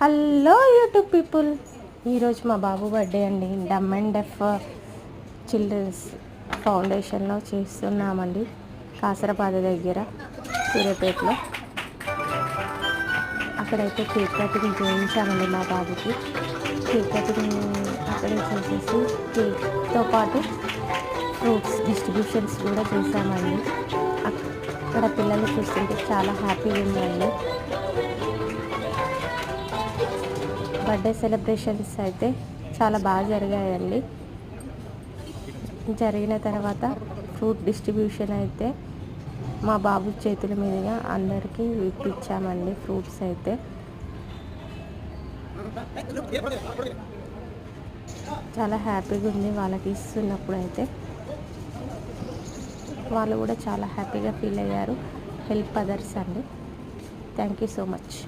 Hello YouTube people, ఈరోజు మా బాబు birthday అండి. డమ్ అండ్ డెఫ్ చిల్డ్రన్స్ ఫౌండేషన్లో చేస్తున్నామండి. కాసరపాద దగ్గర సూర్యాపేటలో. అక్కడైతే కేక్ కటింగ్ చేయించామండి మా బాబుకి. కేక్ కటింగ్ అక్కడే చేసేసి కేక్తో పాటు ఫ్రూట్స్ డిస్ట్రిబ్యూషన్స్ కూడా చేశామండి. అక్కడ పిల్లలు చూస్తుంటే చాలా హ్యాపీగా ఉందండి. బర్త్డే సెలబ్రేషన్స్ అయితే చాలా బాగా జరిగాయండి. జరిగిన తర్వాత ఫ్రూట్ డిస్ట్రిబ్యూషన్ అయితే మా బాబు చేతుల మీదుగా అందరికీ ఇప్పించామండి. ఫ్రూట్స్ అయితే చాలా హ్యాపీగా ఉంది. వాళ్ళకి ఇస్తున్నప్పుడు అయితే వాళ్ళు కూడా చాలా హ్యాపీగా ఫీల్ అయ్యారు. హెల్ప్ అదర్స్ అండి. Thank you so much.